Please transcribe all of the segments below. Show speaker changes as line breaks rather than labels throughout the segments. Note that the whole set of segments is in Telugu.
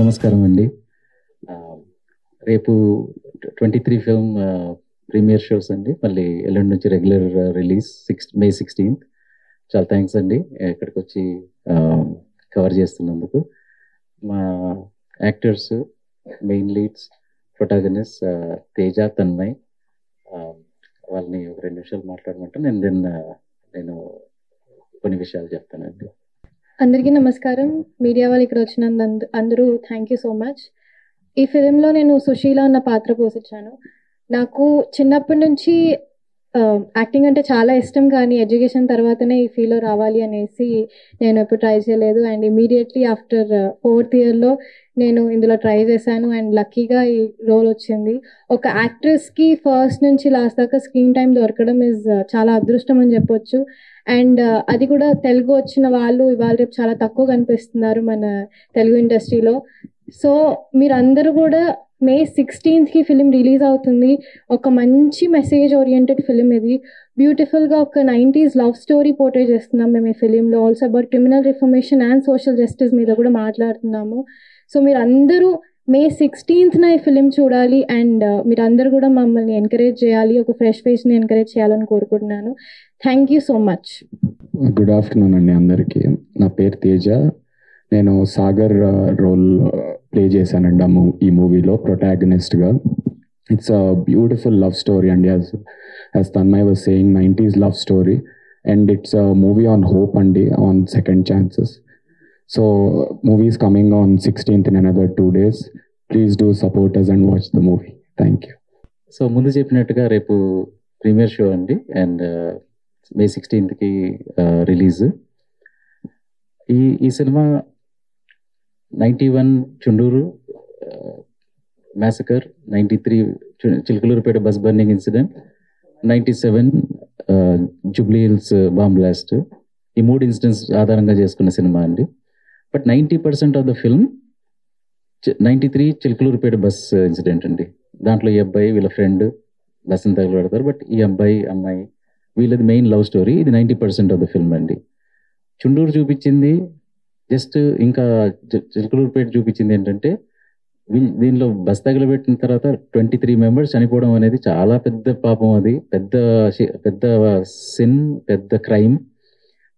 నమస్కారం అండి. రేపు 23 ఫిల్మ్ ప్రీమియర్ షోస్ అండి. మళ్ళీ ఎల్లుండి నుంచి రెగ్యులర్ రిలీజ్ May 16th. చాలా థ్యాంక్స్ అండి ఇక్కడికి వచ్చి కవర్ చేస్తున్నందుకు. మా actors, main leads, protagonist Teja, Tanmay, వాళ్ళని ఒక 2 నిమిషాలు మాట్లాడమంటే నేను కొన్ని విషయాలు చెప్తానండి.
అందరికీ నమస్కారం. మీడియా వాళ్ళు ఇక్కడ వచ్చినందు అందరూ థ్యాంక్ యూ సో మచ్. ఈ ఫిలింలో నేను సుశీల అన్న పాత్ర పోషించాను. నాకు చిన్నప్పటి నుంచి యాక్టింగ్ అంటే చాలా ఇష్టం, కానీ ఎడ్యుకేషన్ తర్వాతనే ఈ ఫీల్డ్లో రావాలి అనేసి నేను ఎప్పుడు ట్రై చేయలేదు. అండ్ ఇమీడియట్లీ ఆఫ్టర్ 4th ఇయర్లో నేను ఇందులో ట్రై చేశాను అండ్ లక్కీగా ఈ రోల్ వచ్చింది. ఒక యాక్ట్రెస్కి ఫస్ట్ నుంచి లాస్ట్ దాకా స్క్రీన్ టైం దొరకడం చాలా అదృష్టం అని చెప్పొచ్చు. అండ్ అది కూడా తెలుగు వచ్చిన వాళ్ళు ఇవాళ రేపు చాలా తక్కువ కనిపిస్తున్నారు మన తెలుగు ఇండస్ట్రీలో. సో మీరందరూ కూడా May 16th ఫిలిం రిలీజ్ అవుతుంది. ఒక మంచి మెసేజ్ ఓరియంటెడ్ ఫిలిం ఇది. బ్యూటిఫుల్గా ఒక 90s లవ్ స్టోరీ పోర్ట్రే చేస్తున్నాం మేము ఈ ఫిలింలో. Also about criminal reformation and social justice మీద కూడా మాట్లాడుతున్నాము. సో మీరందరూ May 16th ఈ ఫిలిం చూడాలి అండ్ మీరందరూ కూడా మమ్మల్ని ఎంకరేజ్ చేయాలి, ఒక ఫ్రెష్ ఫేస్ని ఎంకరేజ్ చేయాలని కోరుకుంటున్నాను. Thank you so much.
Good afternoon అండి అందరికీ. నా పేరు తేజ. నేను సాగర్ రోల్ ప్లే చేశానండి ఈ మూవీలో ప్రొటాగనిస్ట్గా. It's a beautiful love story అండి. As Tanmay was saying, 90s love story and it's a movie on hope అండి, on second chances. So movie is coming on 16th in another 2 days. Please do support us and watch the movie. Thank you.
So ముందు చెప్పినట్టుగా రేపు ప్రీమియర్ షో అండి అండ్ May 16th రిలీజ్. ఈ సినిమా 91 Chunduru massacre, 93 Chilakaluripet bus burning incident, 97 Jubilee hills bomb blast, ఈ 3 ఇన్సిడెంట్స్ ఆధారంగా చేసుకున్న సినిమా అండి. But 90% of the film 93 Chilakaluripet bus incident అండి. దాంట్లో ఈ అబ్బాయి వీళ్ళ ఫ్రెండ్ బస్సుని తగలబెడతారు. బట్ ఈ అబ్బాయి అమ్మాయి వీళ్ళది మెయిన్ లవ్ స్టోరీ. ఇది 90% ఆఫ్ ద ఫిల్మ్ అండి. చుండూరు చూపించింది జస్ట్, ఇంకా చిలకలూరుపేట చూపించింది ఏంటంటే దీనిలో బస్ తగలబెట్టిన తర్వాత 23 మెంబర్స్ చనిపోవడం అనేది చాలా పెద్ద పాపం. అది పెద్ద సిన్, పెద్ద క్రైమ్.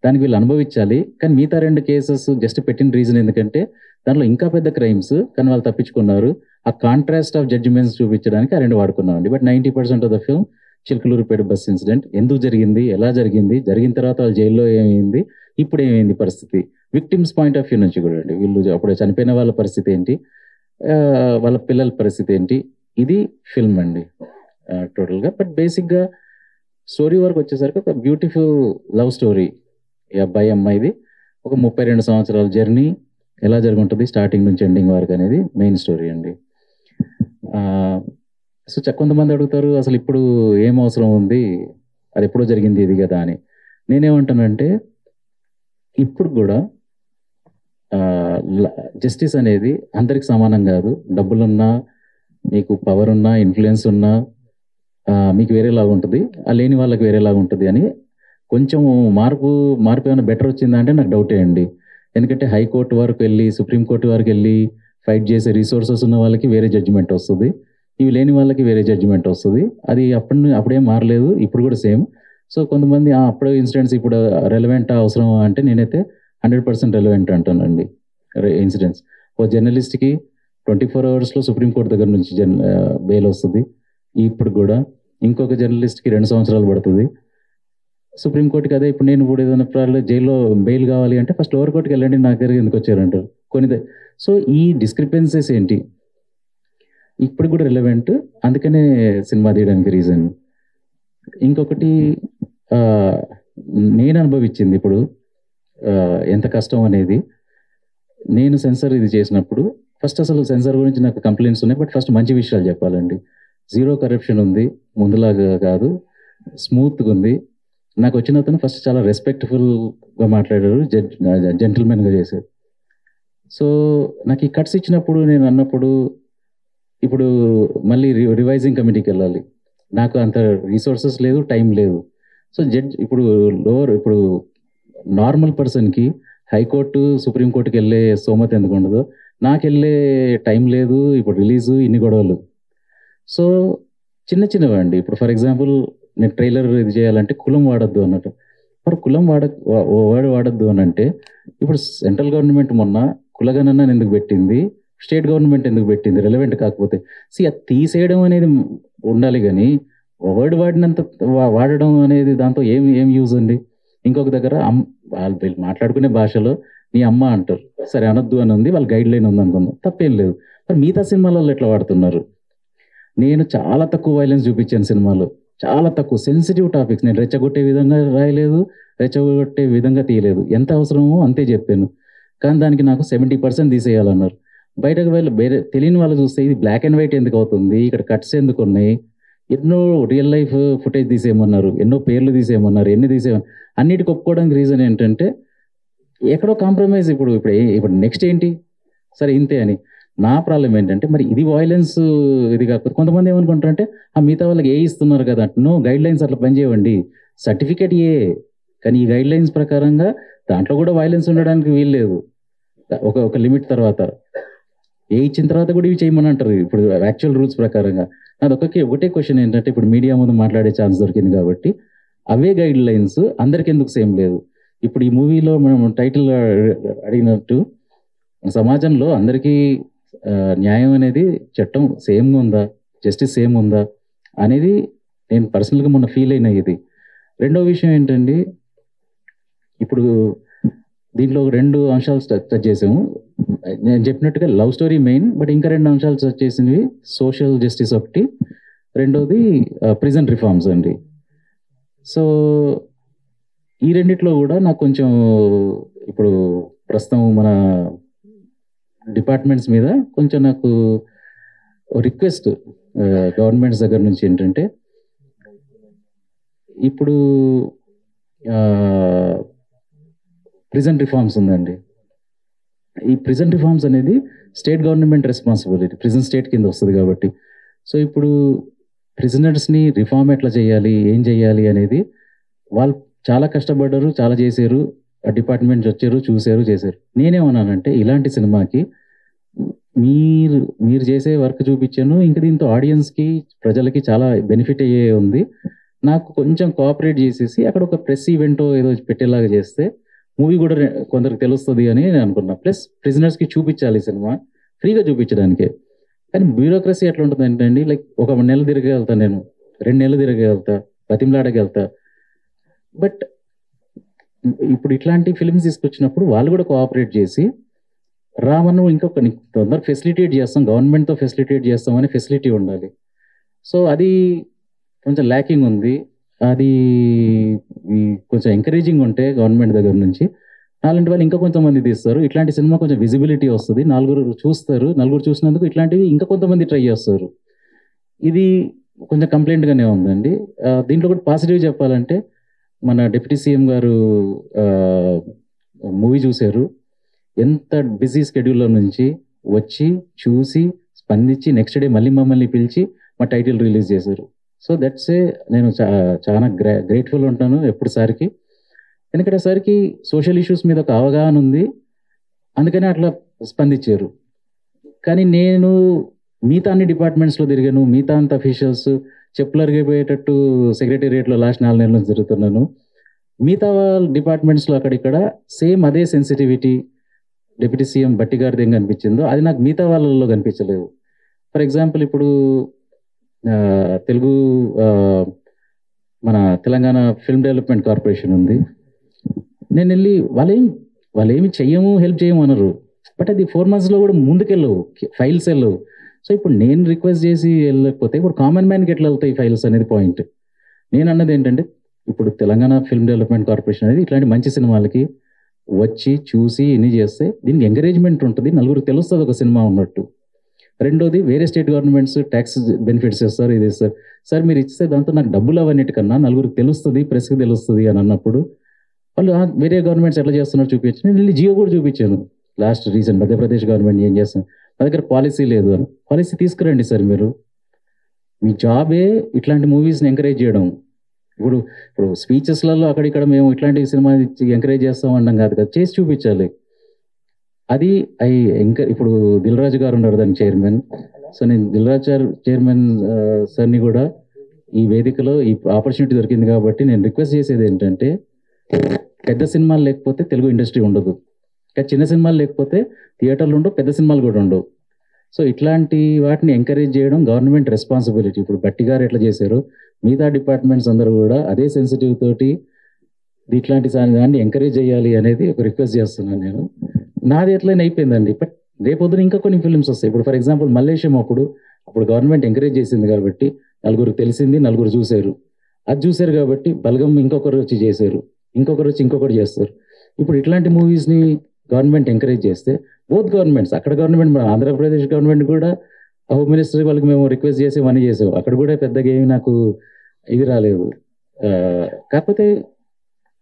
దానికి వీళ్ళు అనుభవించాలి. కానీ మిగతా 2 కేసెస్ జస్ట్ పెట్టిన రీజన్ ఎందుకంటే దాంట్లో ఇంకా పెద్ద క్రైమ్స్, కానీ వాళ్ళు తప్పించుకున్నారు. ఆ కాంట్రాస్ట్ ఆఫ్ జడ్జిమెంట్స్ చూపించడానికి ఆ 2 వాడుకున్నామండి. But 90% of the film Chilakaluripet bus incident ఎందుకు జరిగింది, ఎలా జరిగింది, జరిగిన తర్వాత వాళ్ళు జైల్లో ఏమైంది, ఇప్పుడు ఏమైంది పరిస్థితి, విక్టిమ్స్ పాయింట్ ఆఫ్ వ్యూ నుంచి కూడా అండి. వీళ్ళు అప్పుడు చనిపోయిన వాళ్ళ పరిస్థితి ఏంటి, వాళ్ళ పిల్లల పరిస్థితి ఏంటి, ఇది ఫిల్మ్ అండి టోటల్గా. బట్ బేసిక్గా స్టోరీ వరకు వచ్చేసరికి ఒక బ్యూటిఫుల్ లవ్ స్టోరీ. ఈ అబ్బాయి అమ్మాయిది ఒక 32 సంవత్సరాల జర్నీ ఎలా జరుగుంటుంది స్టార్టింగ్ నుంచి ఎండింగ్ వరకు అనేది మెయిన్ స్టోరీ అండి. సో కొంతమంది అడుగుతారు అసలు ఇప్పుడు ఏం అవసరం ఉంది, అది ఎప్పుడో జరిగింది ఇది కదా అని. నేనేమంటానంటే ఇప్పుడు కూడా జస్టిస్ అనేది అందరికి సమానం కాదు. డబ్బులున్నా, మీకు పవర్ ఉన్నా, ఇన్ఫ్లుయెన్స్ ఉన్నా మీకు వేరేలాగా ఉంటుంది, లేని వాళ్ళకి వేరేలాగా ఉంటుంది అని కొంచెం మార్పు ఏమైనా బెటర్ వచ్చిందా అంటే నాకు డౌటే అండి. ఎందుకంటే హైకోర్టు వరకు వెళ్ళి, సుప్రీంకోర్టు వరకు వెళ్ళి ఫైట్ చేసే రిసోర్సెస్ ఉన్న వాళ్ళకి వేరే జడ్జిమెంట్ వస్తుంది, ఇవి లేని వాళ్ళకి వేరే జడ్జిమెంట్ వస్తుంది. అది అప్పుడేం మారలేదు, ఇప్పుడు కూడా సేమ్. సో కొంతమంది అప్పుడు ఇన్సిడెంట్స్ ఇప్పుడు రెలవెంట్ అవసరం అంటే నేనైతే 100% రెలవెంట్ అంటానండి. ఇన్సిడెంట్స్ ఓ జర్నలిస్ట్కి 24 అవర్స్లో సుప్రీంకోర్టు దగ్గర నుంచి బెయిల్ వస్తుంది. ఇప్పుడు కూడా ఇంకొక జర్నలిస్ట్కి 2 సంవత్సరాలు పడుతుంది సుప్రీంకోర్టుకి. అదే ఇప్పుడు నేను కూడా ఏదైనా జైల్లో బెయిల్ కావాలి అంటే ఫస్ట్ లోవర్ కోర్టుకి వెళ్ళండి, నా దగ్గర ఎందుకు వచ్చారంటారు కొన్ని. సో ఈ డిస్క్రిపెన్సీస్ ఏంటి ఇప్పుడు కూడా రిలవెంట్, అందుకనే సినిమా తీయడానికి రీజన్. ఇంకొకటి నేను అనుభవించింది ఇప్పుడు ఎంత కష్టం అనేది. నేను సెన్సార్ ఇది చేసినప్పుడు అసలు సెన్సార్ గురించి నాకు కంప్లైంట్స్ ఉన్నాయి. బట్ ఫస్ట్ మంచి విషయాలు చెప్పాలండి. 0 కరప్షన్ ఉంది, ముందులాగా కాదు, స్మూత్గా ఉంది. నాకు వచ్చిన అతను ఫస్ట్ చాలా రెస్పెక్ట్ఫుల్గా మాట్లాడారు, జెంటిల్మెన్గా చేశారు. సో నాకు ఈ కట్స్ ఇచ్చినప్పుడు నేను అన్నప్పుడు ఇప్పుడు మళ్ళీ రివైజింగ్ కమిటీకి వెళ్ళాలి, నాకు అంత రిసోర్సెస్ లేదు, టైం లేదు. సో ఇప్పుడు నార్మల్ పర్సన్కి హైకోర్టు సుప్రీంకోర్టుకి వెళ్ళే స్తోమత ఎందుకు ఉండదో, నాకు వెళ్ళే టైం లేదు, ఇప్పుడు రిలీజు ఇన్ని గొడవలు. సో చిన్న చిన్నవండి. ఇప్పుడు ఫర్ ఎగ్జాంపుల్ నేను ట్రైలర్ ఇది చేయాలంటే కులం వాడద్దు అన్నట్టు. మరి కులం వాడద్దు అని అంటే ఇప్పుడు సెంట్రల్ గవర్నమెంట్ మొన్న కులగణన ఎందుకు పెట్టింది, స్టేట్ గవర్నమెంట్ ఎందుకు పెట్టింది రెలవెంట్ కాకపోతే? అది తీసేయడం అనేది ఉండాలి, కానీ వర్డ్ వాడినంత వాడడం అనేది దాంతో ఏం యూజ్ అండి? ఇంకొక దగ్గర వీళ్ళు మాట్లాడుకునే భాషలో నీ అమ్మ అంటారు, సరే అనొద్దు అని ఉంది, వాళ్ళ గైడ్ లైన్ ఉంది అనుకుందాం, తప్పేం లేదు. మరి మిగతా సినిమాలలో ఎట్లా వాడుతున్నారు? నేను చాలా తక్కువ వైలెన్స్ చూపించాను సినిమాలో, చాలా తక్కువ సెన్సిటివ్ టాపిక్స్. నేను రెచ్చగొట్టే విధంగా రాయలేదు, రెచ్చగొట్టే విధంగా తీయలేదు. ఎంత అవసరమో అంతే చెప్పాను. కానీ దానికి నాకు 70% తీసేయాలన్నారు. బయటకు వెళ్ళి తెలియని వాళ్ళు చూస్తే ఇది బ్లాక్ అండ్ వైట్ ఎందుకు అవుతుంది, ఇక్కడ కట్స్ ఎందుకు ఉన్నాయి, ఎన్నో రియల్ లైఫ్ ఫుటేజ్ తీసేయమన్నారు, ఎన్నో పేర్లు తీసేయమన్నారు, ఎన్ని తీసేయమన్నారు. అన్నిటికి ఒప్పుకోవడానికి రీజన్ ఏంటంటే ఎక్కడో కాంప్రమైజ్. ఇప్పుడు నెక్స్ట్ ఏంటి, సరే ఇంతే అని. నా ప్రాబ్లం ఏంటంటే మరి ఇది వైలెన్స్ ఇది కాకపోతే కొంతమంది ఏమనుకుంటారంటే మిగతా వాళ్ళకి ఏ ఇస్తున్నారు కదా, నో, గైడ్ లైన్స్ అట్లా పనిచేయండి, సర్టిఫికేట్ కానీ ఈ గైడ్ లైన్స్ ప్రకారంగా దాంట్లో కూడా వైలెన్స్ ఉండడానికి వీల్లేదు. ఒక లిమిట్ తర్వాత ఇచ్చిన తర్వాత కూడా ఇవి చేయమని అంటారు ఇప్పుడు యాక్చువల్ రూల్స్ ప్రకారంగా. నాది ఒకటే క్వశ్చన్ ఏంటంటే, ఇప్పుడు మీడియా ముందు మాట్లాడే ఛాన్స్ దొరికింది కాబట్టి అవే గైడ్ లైన్స్ అందరికి ఎందుకు సేమ్ లేదు? ఇప్పుడు ఈ మూవీలో మనం టైటిల్ అడిగినట్టు సమాజంలో అందరికీ న్యాయం అనేది చట్టం సేమ్గా ఉందా, జస్టిస్ సేమ్ ఉందా అనేది నేను పర్సనల్గా మొన్న ఫీల్ అయినా. ఇది రెండో విషయం ఏంటండి, ఇప్పుడు దీంట్లో 2 అంశాలు టచ్ చేసాము. నేను చెప్పినట్టుగా లవ్ స్టోరీ మెయిన్, బట్ ఇంకా 2 అంశాలు టచ్ చేసినవి సోషల్ జస్టిస్ ఒకటి, రెండోది ప్రిజన్ రిఫార్మ్స్ అండి. సో ఈ రెండిట్లో కూడా నాకు కొంచెం ఇప్పుడు ప్రస్తుతం మన డిపార్ట్మెంట్స్ మీద కొంచెం నాకు రిక్వెస్ట్ గవర్నమెంట్స్ దగ్గర నుంచి ఏంటంటే, ఇప్పుడు ప్రిజన్ రిఫార్మ్స్ ఉందండి. ఈ ప్రిజన్ రిఫార్మ్స్ అనేది state government responsibility, prison state కింద వస్తుంది కాబట్టి. సో ఇప్పుడు ప్రిజనర్స్ని రిఫార్మ్ ఎట్లా చేయాలి, ఏం చేయాలి అనేది వాళ్ళు చాలా కష్టపడ్డారు, చాలా చేశారు, డిపార్ట్మెంట్స్ వచ్చారు, చూశారు, చేశారు. నేనేమన్నానంటే ఇలాంటి సినిమాకి మీరు చేసే వర్క్ చూపించాను, ఇంకా దీంతో ఆడియన్స్కి ప్రజలకి చాలా బెనిఫిట్ అయ్యే ఉంది. నాకు కొంచెం కోఆపరేట్ చేసేసి అక్కడ ఒక ప్రెస్ ఈవెంటో ఏదో పెట్టేలాగా చేస్తే మూవీ కూడా కొందరికి తెలుస్తుంది అని నేను అనుకున్నా. ప్లస్ ప్రిజనర్స్కి చూపించాలి సినిమా, ఫ్రీగా చూపించడానికే. కానీ బ్యూరోక్రసీ ఎట్లా ఉంటుంది ఏంటండి, లైక్ ఒక నెల తిరగలుగుతా, నేను 2 నెలలు తిరగలుగుతా, బతిమలాడగలుగుతా. బట్ ఇప్పుడు ఇట్లాంటి ఫిల్మ్స్ తీసుకొచ్చినప్పుడు వాళ్ళు కూడా కోఆపరేట్ చేసి రామను ఇంకొక తొందరగా ఫెసిలిటేట్ చేస్తాం, గవర్నమెంట్తో ఫెసిలిటేట్ చేస్తామని ఫెసిలిటీ ఉండాలి. సో అది కొంచెం ల్యాకింగ్ ఉంది. అది కొంచెం ఎంకరేజింగ్ ఉంటే గవర్నమెంట్ దగ్గర నుంచి అలాంటి వాళ్ళు ఇంకా కొంతమంది తీస్తారు. ఇట్లాంటి సినిమా కొంచెం విజిబిలిటీ వస్తుంది, 4 చూస్తారు, 4 చూసినందుకు ఇట్లాంటివి ఇంకా కొంతమంది ట్రై చేస్తారు. ఇది కొంచెం కంప్లైంట్గానే ఉందండి. దీంట్లో కూడా పాజిటివ్ చెప్పాలంటే మన డిప్యూటీ సీఎం గారు మూవీ చూశారు, ఎంత బిజీ స్కెడ్యూల్లో నుంచి వచ్చి చూసి స్పందించి నెక్స్ట్ డే మళ్ళీ మమ్మల్ని పిలిచి మా టైటిల్ రిలీజ్ చేశారు. సో దట్స్ నేను చాలా గ్రేట్ఫుల్ ఉంటాను ఎప్పుడు సార్కి. ఎందుకంటే సార్కి సోషల్ ఇష్యూస్ మీద ఒక అవగాహన ఉంది, అందుకని అట్లా స్పందించారు. కానీ నేను మిగతా అన్ని డిపార్ట్మెంట్స్లో తిరిగాను, మిగతా అంత అఫీషియల్స్ చెప్పులు అరిగిపోయేటట్టు సెక్రటేరియట్లో లాస్ట్ 4 నెలల నుంచి తిరుగుతున్నాను. మిగతా డిపార్ట్మెంట్స్లో అక్కడిక్కడ సేమ్ అదే సెన్సిటివిటీ డిప్యూటీ సీఎం భట్టి గారిది ఏం కనిపించిందో అది నాకు మిగతా వాళ్ళలో కనిపించలేదు. ఫర్ ఎగ్జాంపుల్ ఇప్పుడు తెలుగు మన తెలంగాణ ఫిల్మ్ డెవలప్మెంట్ కార్పొరేషన్ ఉంది. నేను వెళ్ళి వాళ్ళేమి చెయ్యము, హెల్ప్ చేయము అనరు, బట్ అది 4 monthsలో కూడా ముందుకెళ్ళవు, ఫైల్స్ వెళ్ళవు. సో ఇప్పుడు నేను రిక్వెస్ట్ చేసి వెళ్ళకపోతే ఇప్పుడు కామన్ మ్యాన్కి ఎట్లా వెళ్తాయి ఫైల్స్ అనేది పాయింట్. నేను అన్నది ఏంటంటే ఇప్పుడు తెలంగాణ ఫిల్మ్ డెవలప్మెంట్ కార్పొరేషన్ అనేది ఇట్లాంటి మంచి సినిమాలకి వచ్చి చూసి ఇన్ని చేస్తే దీనికి ఎంకరేజ్మెంట్ ఉంటుంది, 4 తెలుస్తుంది ఒక సినిమా ఉన్నట్టు. రెండోది వేరే స్టేట్ గవర్నమెంట్స్ ట్యాక్స్ బెనిఫిట్స్ ఇస్తారు, ఇది ఇస్తారు. సార్ మీరు ఇస్తే దాంతో నాకు డబ్బులు అవన్నిటికన్నా 4 తెలుస్తుంది, ప్రెస్కి తెలుస్తుంది అని అన్నప్పుడు వాళ్ళు వేరే గవర్నమెంట్స్ ఎట్లా చేస్తున్నారు చూపించి నేను వెళ్ళి జియో కూడా చూపించాను. లాస్ట్ రీసెంట్ మధ్యప్రదేశ్ గవర్నమెంట్ ఏం చేస్తాను, మా దగ్గర పాలసీ లేదు అని. పాలసీ తీసుకురండి సార్, మీరు మీ జాబే ఇట్లాంటి మూవీస్ని ఎంకరేజ్ చేయడం. ఇప్పుడు స్పీచెస్లలో అక్కడిక్కడ మేము ఇట్లాంటి సినిమా ఎంకరేజ్ చేస్తాం అనడం కాదు కదా, చేసి చూపించాలి. అది ఇంకా ఇప్పుడు దిల్ రాజు గారు ఉన్నారు దాని చైర్మన్. సో నేను దిల్ రాజు చైర్మన్ సార్ని కూడా ఈ వేదికలో ఈ ఆపర్చునిటీ దొరికింది కాబట్టి నేను రిక్వెస్ట్ చేసేది ఏంటంటే, పెద్ద సినిమాలు లేకపోతే తెలుగు ఇండస్ట్రీ ఉండదు, ఇంకా చిన్న సినిమాలు లేకపోతే థియేటర్లు ఉండవు, పెద్ద సినిమాలు కూడా ఉండవు. సో ఇట్లాంటి వాటిని ఎంకరేజ్ చేయడం గవర్నమెంట్ రెస్పాన్సిబిలిటీ. ఇప్పుడు బట్టి గారు ఎట్లా చేశారో మిగతా డిపార్ట్మెంట్స్ అందరూ కూడా అదే సెన్సిటివ్ తోటి ఇట్లాంటి దాన్ని ఎంకరేజ్ చేయాలి అనేది ఒక రిక్వెస్ట్ చేస్తున్నాను నేను. నాది ఎట్లయినా అయిపోయిందండి, బట్ రేపొద్దున ఇంకా కొన్ని ఫిల్మ్స్ వస్తాయి. ఇప్పుడు ఫర్ ఎగ్జాంపుల్ మల్లేశం అప్పుడు గవర్నమెంట్ ఎంకరేజ్ చేసింది కాబట్టి నలుగురు తెలిసింది, నలుగురు చూశారు, అది చూశారు కాబట్టి బలగం ఇంకొకరు వచ్చి చేశారు, ఇంకొకరు వచ్చి ఇంకొకరు చేస్తారు. ఇప్పుడు ఇట్లాంటి మూవీస్ని గవర్నమెంట్ ఎంకరేజ్ చేస్తే బోత్ గవర్నమెంట్స్, అక్కడ గవర్నమెంట్ మన ఆంధ్రప్రదేశ్ గవర్నమెంట్ కూడా హోమ్ మినిస్టర్ వాళ్ళకి మేము రిక్వెస్ట్ చేసి మనీ చేసాం, అక్కడ కూడా పెద్దగా ఏమి నాకు ఇది రాలేదు. కాకపోతే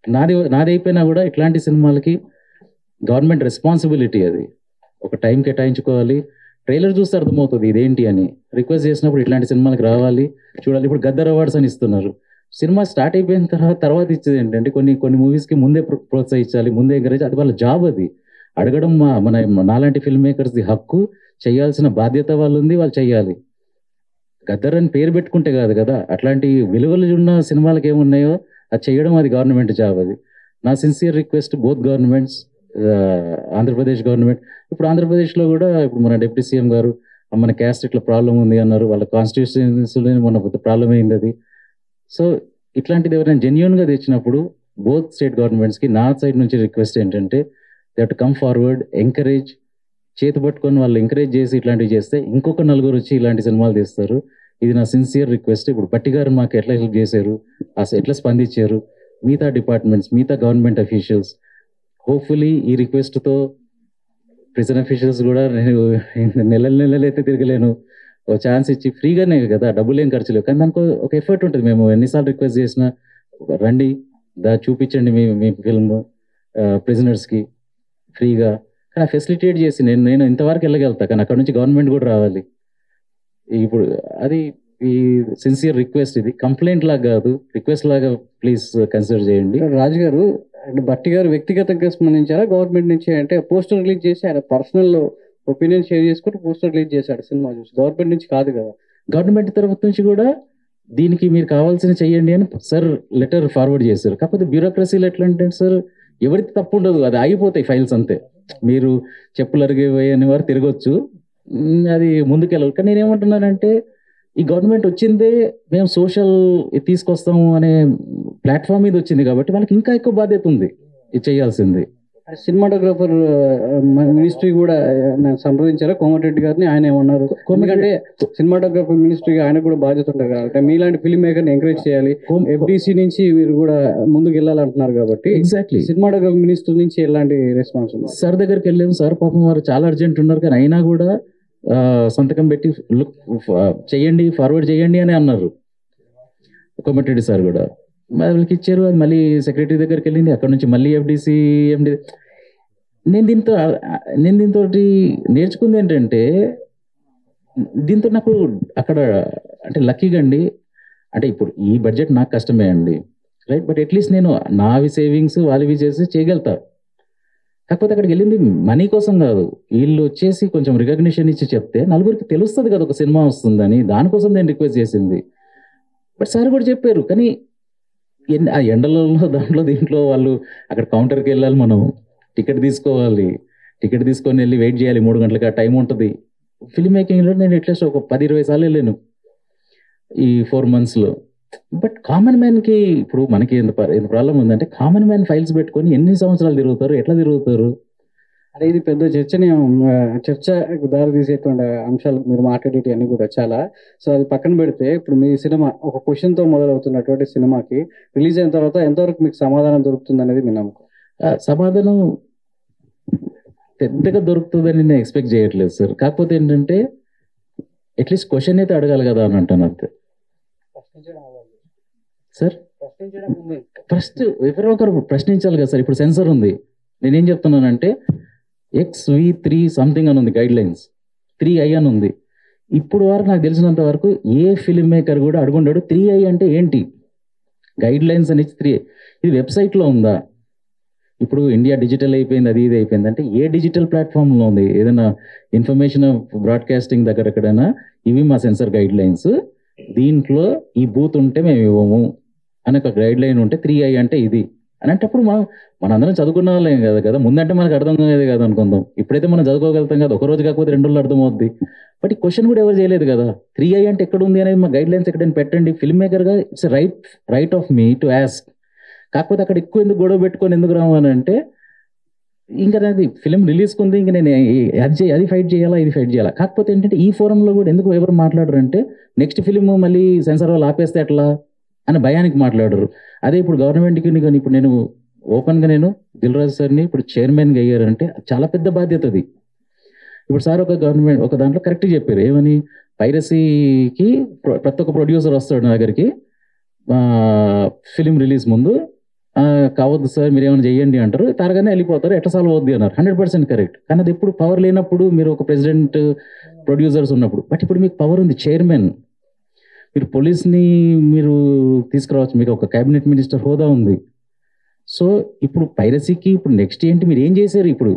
నాది అయిపోయినా కూడా ఇట్లాంటి సినిమాలకి గవర్నమెంట్ రెస్పాన్సిబిలిటీ, అది ఒక టైం కేటాయించుకోవాలి. ట్రైలర్ చూస్తే అర్థమవుతుంది ఇదేంటి అని. రిక్వెస్ట్ చేసినప్పుడు ఇట్లాంటి సినిమాలకు రావాలి, చూడాలి. ఇప్పుడు గద్దర్ అవార్డ్స్ అని ఇస్తున్నారు, సినిమా స్టార్ట్ అయిపోయిన తర్వాత ఇచ్చేది ఏంటంటే కొన్ని మూవీస్కి ముందే ప్రోత్సహించాలి, ముందే ఎంకరేజ్, అది వాళ్ళ జాబ్. అది అడగడం మన నాలాంటి ఫిల్మ్ మేకర్స్ది హక్కు, చేయాల్సిన బాధ్యత వాళ్ళు ఉంది, వాళ్ళు చెయ్యాలి. గద్దర్ అని పేరు పెట్టుకుంటే కాదు కదా, అట్లాంటి విలువలు ఉన్న సినిమాలకు ఏమున్నాయో అది చేయడం, అది గవర్నమెంట్ జాబ్. అది నా sincere request both governments, Andhra Pradesh government. ఇప్పుడు ఆంధ్రప్రదేశ్లో కూడా ఇప్పుడు మన డిప్యూటీ సీఎం గారు మన క్యాస్ట్ ఇట్లా ప్రాబ్లం ఉంది అన్నారు, వాళ్ళ కాన్స్టిట్యూషన్స్లో మొన్న ప్రాబ్లం అయింది అది. సో ఇట్లాంటిది ఎవరైనా జెన్యున్గా తెచ్చినప్పుడు బోత్ స్టేట్ గవర్నమెంట్స్కి నా సైడ్ నుంచి రిక్వెస్ట్ ఏంటంటే, they have to come forward, encourage, చేతి పట్టుకొని వాళ్ళు ఎంకరేజ్ చేసి ఇట్లాంటివి చేస్తే ఇంకొక నలుగురు వచ్చి ఇలాంటి సినిమాలు తీస్తారు. ఇది నా సిన్సియర్ రిక్వెస్ట్. ఇప్పుడు పట్టి గారు మాకు ఎట్లా హెల్ప్ చేశారు, అసలు ఎట్లా స్పందించారు, మిగతా డిపార్ట్మెంట్స్, మిగతా గవర్నమెంట్ అఫీషియల్స్, హోప్ఫుల్లీ ఈ రిక్వెస్ట్తో ప్రిజన్ అఫీషియల్స్ కూడా, నేను నెలలు అయితే తిరగలేను, ఒక ఛాన్స్ ఇచ్చి ఫ్రీగానే కదా, డబ్బులు ఏం ఖర్చు లేవు, కానీ దానికి ఒక ఎఫర్ట్ ఉంటుంది. మేము ఎన్నిసార్లు రిక్వెస్ట్ చేసినా రండి, చూపించండి మీ ఫిల్మ్ ప్రిజనర్స్కి ఫ్రీగా, కానీ ఫెసిలిటేట్ చేసి నేను ఇంతవరకు వెళ్ళగలుగుతా, కానీ అక్కడ నుంచి గవర్నమెంట్ కూడా రావాలి. ఇప్పుడు అది ఈ సిన్సియర్ రిక్వెస్ట్, ఇది కంప్లైంట్ లాగా కాదు, రిక్వెస్ట్ లాగా ప్లీజ్ కన్సిడర్ చేయండి.
రాజు గారు, భట్టి గారు వ్యక్తిగతంగా స్పందించారా గవర్నమెంట్ నుంచి? అంటే పోస్టర్ రిలీజ్ చేసి ఆయన పర్సనల్ ఒపీనియన్ షేర్ చేసుకుంటూ పోస్టర్ రిలీజ్ చేశాడు సినిమా చూసి, గవర్నమెంట్ నుంచి కాదు కదా.
గవర్నమెంట్ తరఫు నుంచి కూడా దీనికి మీరు కావాల్సిన చెయ్యండి అని సార్ లెటర్ ఫార్వర్డ్ చేశారు. కాకపోతే బ్యూరోక్రసీలో ఎట్లా అంటే సార్, ఎవరికి తప్పు ఉండదు, అది ఆగిపోతాయి ఫైల్స్ అంతే. మీరు చెప్పులు అరిగిపోయి అని వారు తిరగొచ్చు, అది ముందుకెళ్ళాలి. కానీ నేనేమంటున్నానంటే, ఈ గవర్నమెంట్ వచ్చిందే మేము సోషల్ తీసుకొస్తాము అనే ప్లాట్ఫామ్ మీద వచ్చింది కాబట్టి వాళ్ళకి ఇంకా ఎక్కువ బాధ్యత ఉంది ఇది చేయాల్సింది.
సినిమాటోగ్రాఫర్ మినిస్ట్రీ కూడా సంప్రదించారా కోమటిరెడ్డి గారిని? ఆయన ఏమన్నారు? ఎందుకంటే సినిమాటోగ్రాఫర్ మినిస్ట్రీ ఆయన కూడా బాధ్యత ఉంటుంది కాబట్టి మీలాంటి ఫిల్మ్ మేకర్ని ఎంకరేజ్ చేయాలి, ఎఫ్డిసి నుంచి మీరు కూడా ముందుకు వెళ్ళాలంటున్నారు కాబట్టి
ఎగ్జాక్ట్లీ
సినిమాటోగ్రాఫర్ మినిస్ట్రీ నుంచి ఎలాంటి రెస్పాన్స్ ఉంది?
సార్ దగ్గరికి వెళ్ళాము, సార్ పాపం వారు చాలా అర్జెంట్ ఉన్నారు, కానీ అయినా కూడా సంతకం పెట్టి చెయ్యండి, ఫార్వర్డ్ చేయండి అని అన్నారు. కోమటిరెడ్డి సార్ కూడా వాళ్ళకి ఇచ్చారు, అది మళ్ళీ సెక్రటరీ దగ్గరికి వెళ్ళింది, అక్కడ నుంచి మళ్ళీ ఎఫ్డిసి ఎండి. నేను దీంతో నేర్చుకుంది ఏంటంటే, దీంతో నాకు అక్కడ అంటే లక్కీగా అండి, అంటే ఇప్పుడు ఈ బడ్జెట్ నాకు కష్టమే అండి, రైట్, బట్ అట్లీస్ట్ నేను నావి సేవింగ్స్ వాళ్ళవి చేసి చేయగలుగుతా. కాకపోతే అక్కడికి వెళ్ళింది మనీ కోసం కాదు, వీళ్ళు వచ్చేసి కొంచెం రికగ్నిషన్ ఇచ్చి చెప్తే నలుగురికి తెలుస్తుంది కదా ఒక సినిమా వస్తుందని, దానికోసం నేను రిక్వెస్ట్ చేసింది. బట్ సార్ కూడా చెప్పారు, కానీ ఆ ఎండలలో దీంట్లో వాళ్ళు అక్కడ కౌంటర్కి వెళ్ళాలి, మనం టికెట్ తీసుకోవాలి, టికెట్ తీసుకొని వెళ్ళి వెయిట్ చేయాలి, 3 గంటలకి ఆ టైం ఉంటుంది. ఫిల్మ్ మేకింగ్లో నేను అట్లీస్ట్ ఒక 10-20 సార్లు వెళ్ళాను ఈ 4 monthsలో. బట్ కామన్ మ్యాన్కి ఇప్పుడు మనకి ఎంత ప్రాబ్లం ఉందంటే, కామన్ మ్యాన్ ఫైల్స్ పెట్టుకొని ఎన్ని సంవత్సరాలు తిరుగుతారు, ఎట్లా తిరుగుతారు?
అదే ఇది పెద్ద చర్చకు దారి తీసేటువంటి అంశాలు మీరు మాట్లాడేటి అన్ని కూడా చాలా. సో అది పక్కన పెడితే, ఇప్పుడు మీ సినిమా ఒక క్వశ్చన్తో మొదలవుతున్నటువంటి సినిమాకి రిలీజ్ అయిన తర్వాత ఎంతవరకు మీకు సమాధానం దొరుకుతుంది అనేది మీ నమ్మకం?
సమాధానం పెద్దగా దొరుకుతుందని నేను ఎక్స్పెక్ట్ చేయట్లేదు సార్. కాకపోతే ఏంటంటే అట్లీస్ట్ క్వశ్చన్ అయితే అడగాలి కదా అని అంటాను అంతే సార్. ఫస్ట్ ఎవరో ఒకరు ప్రశ్నించాలి కదా సార్. ఇప్పుడు సెన్సర్ ఉంది, నేనేం చెప్తున్నానంటే XV3 సంథింగ్ అని ఉంది, గైడ్ లైన్స్ 3I అని ఉంది. ఇప్పుడు వరకు నాకు తెలిసినంత వరకు ఏ ఫిల్మ్ మేకర్ కూడా అడుగుండాడు 3I అంటే ఏంటి, గైడ్ లైన్స్ అని 3I. ఇది వెబ్సైట్లో ఉందా? ఇప్పుడు ఇండియా డిజిటల్ అయిపోయింది, అది ఇది అయిపోయింది అంటే ఏ డిజిటల్ ప్లాట్ఫామ్లో ఉంది? ఏదైనా ఇన్ఫర్మేషన్ బ్రాడ్కాస్టింగ్ దగ్గర ఎక్కడైనా ఇవి మా సెన్సర్ గైడ్ లైన్స్, దీంట్లో ఈ బూత్ ఉంటే మేము ఇవ్వము అని ఒక గైడ్ లైన్ ఉంటే 3I అంటే ఇది అనేటప్పుడు మనందరం చదువుకున్న వాళ్ళేం కదా కదా, ముందంటే మనకు అర్థం కాదు కదా అనుకుందాం. ఇప్పుడైతే మనం చదువుకోగలుగుతాం కదా, ఒక రోజు కాకపోతే 2 రోజులు అర్థమవుద్ది. బట్ ఈ క్వశ్చన్ కూడా ఎవరు చేయలేదు కదా. 3I అంటే ఎక్కడ ఉంది అనేది మా గైడ్ లైన్స్ ఎక్కడైనా పెట్టండి. ఫిల్మ్ మేకర్గా it's right of me to ask. కాకపోతే అక్కడ ఎక్కువ ఎందుకు గొడవ పెట్టుకొని ఎందుకు రావాలని అంటే, ఇంకా నాది ఫిలిం రిలీజ్కి ఉంది, ఇంకా నేను అది ఫైట్ చేయాలా, ఇది ఫైట్ చేయాలా. కాకపోతే ఏంటంటే ఈ ఫోరంలో కూడా ఎందుకు ఎవరు మాట్లాడరు అంటే, నెక్స్ట్ ఫిలిం మళ్ళీ సెన్సార్ వాళ్ళు ఆపేస్తే ఎట్లా అని భయానికి మాట్లాడరు. అదే ఇప్పుడు గవర్నమెంట్కి ఇప్పుడు నేను ఓపెన్గా నేను దిల్ రాజు సార్ని ఇప్పుడు చైర్మన్గా అయ్యారంటే చాలా పెద్ద బాధ్యత అది. ఇప్పుడు సార్ ఒక గవర్నమెంట్ ఒక దాంట్లో కరెక్ట్గా చెప్పారు, ఏమని పైరసీకి ప్రతి ఒక్క ప్రొడ్యూసర్ వస్తాడు నా దగ్గరికి ఫిలిం రిలీజ్ ముందు, కావద్దు సార్ మీరు ఏమైనా చెయ్యండి అంటారు, త్వరగానే వెళ్ళిపోతారు, ఎట్లా సాల్వ్ అవుద్ది అన్నారు. 100% కరెక్ట్. కానీ అది ఎప్పుడు పవర్ లేనప్పుడు, మీరు ఒక ప్రెసిడెంట్ ప్రొడ్యూసర్స్ ఉన్నప్పుడు. బట్ ఇప్పుడు మీకు పవర్ ఉంది, చైర్మన్, మీరు పోలీస్ని మీరు తీసుకురావచ్చు, మీకు ఒక క్యాబినెట్ మినిస్టర్ హోదా ఉంది. సో ఇప్పుడు పైరసీకి ఇప్పుడు నెక్స్ట్ ఏంటి, మీరు ఏం చేశారు? ఇప్పుడు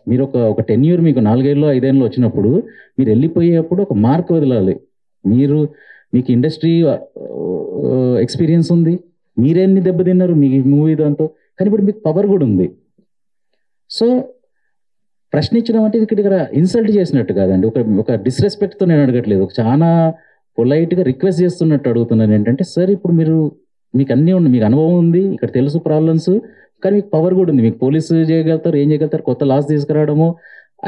మీరు ఒక 10 year మీకు 4 ఏళ్ళు 5 ఏళ్ళు వచ్చినప్పుడు మీరు వెళ్ళిపోయేప్పుడు ఒక మార్క్ వదలాలి. మీకు ఇండస్ట్రీ ఎక్స్పీరియన్స్ ఉంది, మీరేన్ని దెబ్బతిన్నారు మీ మూవీ దాంతో, కానీ ఇప్పుడు మీకు పవర్ కూడా ఉంది. సో ప్రశ్నించడం అంటే ఇక్కడ ఇన్సల్ట్ చేసినట్టు కాదండి, ఒక డిస్రెస్పెక్ట్తో నేను అడగట్లేదు, చాలా పొలైట్గా రిక్వెస్ట్ చేస్తున్నట్టు అడుగుతున్నాను. ఏంటంటే సార్ ఇప్పుడు మీకు అన్నీ ఉంది, మీకు అనుభవం ఉంది, ఇక్కడ తెలుసు ప్రాబ్లమ్స్, కానీ మీకు పవర్ కూడా ఉంది, మీకు పోలీసు చేయగలుగుతారు, ఏం చేయగలుగుతారు, కొత్త లాస్ తీసుకురావడము,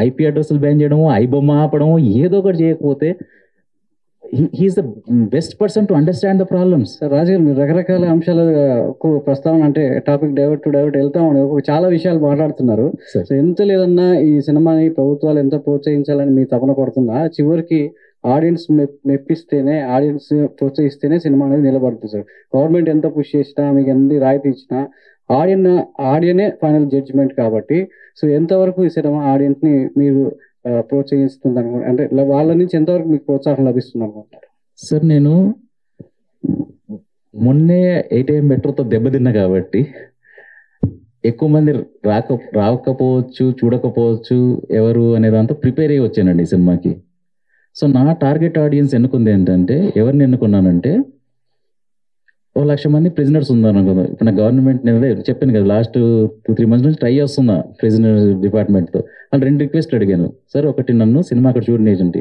IP అడ్రస్లు బ్యాన్ చేయడము, ఐబొమ్మ ఆపడము, ఏదో ఒకటి చేయకపోతే he's the best person to understand the problems.
Raju garu, మీరు రకరకాల అంశాలు ప్రస్తావన అంటే టాపిక్ డైవర్ట్ వెళ్తా ఉండే చాలా విషయాలు మాట్లాడుతున్నారు. సో ఎంత లేదన్నా ఈ సినిమాని ప్రభుత్వాలు ఎంత ప్రోత్సహించాలని మీ తపన పడుతుందా? చివరికి ఆడియన్స్ మెప్పిస్తేనే, ఆడియన్స్ ప్రోత్సహిస్తేనే సినిమా అనేది నిలబడుతుంది సార్. గవర్నమెంట్ ఎంత పుష్ చేసినా, మీకు ఎంత రాయితీ ఇచ్చినా ఆడియనే ఫైనల్ జడ్జిమెంట్ కాబట్టి, సో ఎంతవరకు ఈ సినిమా ఆడియన్స్ ని మీరు ప్రోత్సహిస్తుంది అనుకుంటారు, అంటే వాళ్ళ నుంచి ఎంతవరకు మీకు ప్రోత్సాహం లభిస్తుంది అనుకుంటారు?
సార్ నేను మొన్నే 8am మెట్రోతో దెబ్బతిన్నా కాబట్టి ఎక్కువ మంది రాకపోవచ్చు, చూడకపోవచ్చు ఎవరు అనే దాంతో ప్రిపేర్ అయ్యి వచ్చానండి ఈ సినిమాకి. సో నా టార్గెట్ ఆడియన్స్ ఎన్నుకుంది ఏంటంటే, ఎవరిని ఎన్నుకున్నానంటే, 1,00,000 మంది ప్రిజనర్స్ ఉందనుకుందాం. ఇప్పుడు నా గవర్నమెంట్ నేను చెప్పాను కదా, లాస్ట్ 2-3 months నుంచి ట్రై చేస్తున్నా ప్రిజనర్ డిపార్ట్మెంట్తో. వాళ్ళు 2 requests అడిగాను. సార్ ఒకటి నన్ను సినిమా అక్కడ చూడని ఏజెంట్,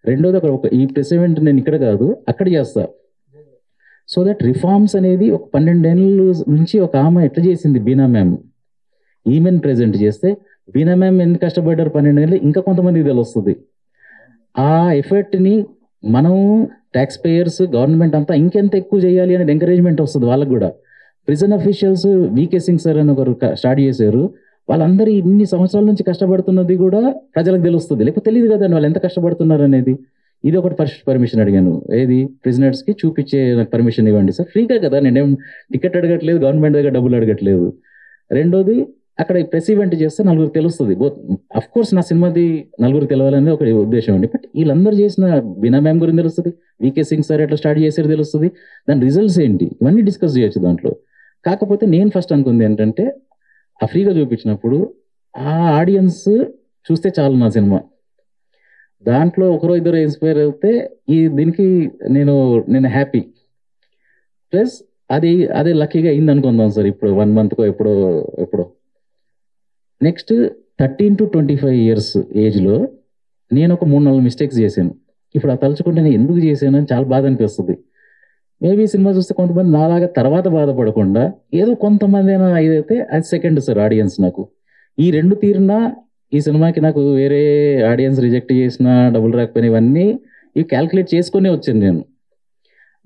రెండోది ఈ ప్రెస్ ఈవెంట్ నేను ఇక్కడ కాదు అక్కడ చేస్తా. సో దట్ రిఫార్మ్స్ అనేది ఒక 12 ఏళ్ళ నుంచి ఒక ఆమె ఎట్లా చేసింది, బీనా మ్యామ్, ఈమెన్ ప్రెజెంట్ చేస్తే బీనా మ్యామ్ ఎంత కష్టపడ్డారు 12 ఏళ్ళు, ఇంకా కొంతమందికి తెలుస్తుంది. ఆ ఎఫర్ట్ని మనం ట్యాక్స్ పేయర్స్, గవర్నమెంట్ అంతా ఇంకెంత ఎక్కువ చేయాలి అనేది ఎంకరేజ్మెంట్ వస్తుంది వాళ్ళకు కూడా. Prison officials VK Singh sir అని ఒకరు స్టార్ట్ చేశారు, వాళ్ళందరూ ఇన్ని సంవత్సరాల నుంచి కష్టపడుతున్నది కూడా ప్రజలకు తెలుస్తుంది, లేకపోతే తెలియదు కదండి వాళ్ళు ఎంత కష్టపడుతున్నారు అనేది. ఇది ఒకటి ఫస్ట్ పర్మిషన్ అడిగాను, ఏది ప్రిజనర్స్కి చూపించే నాకు పర్మిషన్ ఇవ్వండి సార్, ఫ్రీగా కదా, నేనేం టికెట్ అడగట్లేదు, గవర్నమెంట్ దగ్గర డబ్బులు అడగట్లేదు. రెండోది అక్కడ ప్రెస్ ఈవెంట్ చేస్తే 4 తెలుస్తుంది. అఫ్ కోర్స్ నా సినిమాది 4 తెలవాలనేది ఒక ఉద్దేశం అండి. బట్ వీళ్ళందరూ చేసిన బీనా మ్యామ్ గురించి తెలుస్తుంది, VK సింగ్ సార్ ఎట్లా స్టార్ట్ చేసారు తెలుస్తుంది, దాని రిజల్ట్స్ ఏంటి ఇవన్నీ డిస్కస్ చేయొచ్చు దాంట్లో. కాకపోతే నేను ఫస్ట్ అనుకుంది ఏంటంటే, ఆ ఫ్రీగా చూపించినప్పుడు ఆ ఆడియన్స్ చూస్తే చాలు నా సినిమా, దాంట్లో ఒకరో ఇద్దరు ఇన్స్పైర్ అయితే దీనికి నేను హ్యాపీ. ప్లస్ అదే లక్కీగా అయింది అనుకుందాం సార్. ఇప్పుడు 1 monthకో ఎప్పుడో నెక్స్ట్ 13 to 25 years ఏజ్లో నేను ఒక 3-4 మిస్టేక్స్ చేశాను. ఇప్పుడు ఆ తలుచుకుంటే నేను ఎందుకు చేశాను అని చాలా బాధ అనిపిస్తుంది. మేబీ సినిమా చూస్తే కొంతమంది నాలాగా తర్వాత బాధపడకుండా ఏదో కొంతమంది అయినా ఇదైతే అది సెకండ్ సార్ ఆడియన్స్. నాకు ఈ 2 తీరునా ఈ సినిమాకి నాకు వేరే ఆడియన్స్ రిజెక్ట్ చేసినా, డబ్బులు రాకపోయినా, ఇవన్నీ ఇవి క్యాల్కులేట్ చేసుకునే వచ్చాను నేను.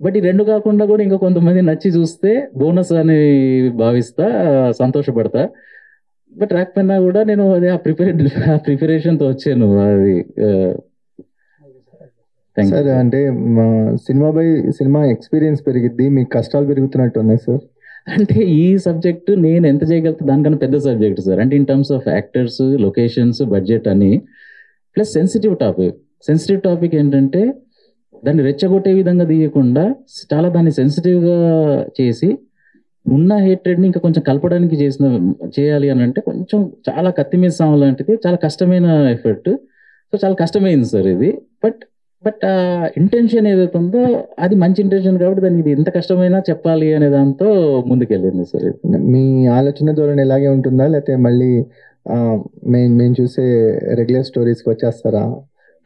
బట్ ఈ 2 కాకుండా కూడా ఇంకా కొంతమంది నచ్చి చూస్తే బోనస్ అని భావిస్తా, సంతోషపడతా. బట్ రాకపోయినా కూడా నేను అదే ఆ ప్రిపరేషన్తో వచ్చాను. అది
సార్, అంటే మా సినిమా ఎక్స్పీరియన్స్ పెరిగిద్ది, మీకు కష్టాలు పెరుగుతున్నట్టు ఉన్నాయి సార్.
అంటే ఈ సబ్జెక్టు నేను ఎంత చేయగలుగుతా దానికన్నా పెద్ద సబ్జెక్ట్ సార్. అంటే in terms of actors, locations, budget అని, ప్లస్ సెన్సిటివ్ టాపిక్ ఏంటంటే దాన్ని రెచ్చగొట్టే విధంగా తీయకుండా చాలా దాన్ని సెన్సిటివ్గా చేసి ఉన్న హేట్రెడ్ని ఇంకా కొంచెం కలపడానికి చేయాలి అని అంటే కొంచెం చాలా కత్తి మీద సాము లాంటిది, చాలా కష్టమైన ఎఫర్ట్. సో చాలా కష్టమైంది సార్ ఇది. బట్ ఆ ఇంటెన్షన్ ఏదైతే ఉందో అది మంచి ఇంటెన్షన్ కాబట్టి దానికి ఇది ఎంత కష్టమైనా చెప్పాలి అనే దాంతో ముందుకెళ్ళింది సార్ ఇది.
మీ ఆలోచన ధోరణి ఇలాగే ఉంటుందా, లేకపోతే మళ్ళీ మేము చూసే రెగ్యులర్ స్టోరీస్కి వచ్చేస్తారా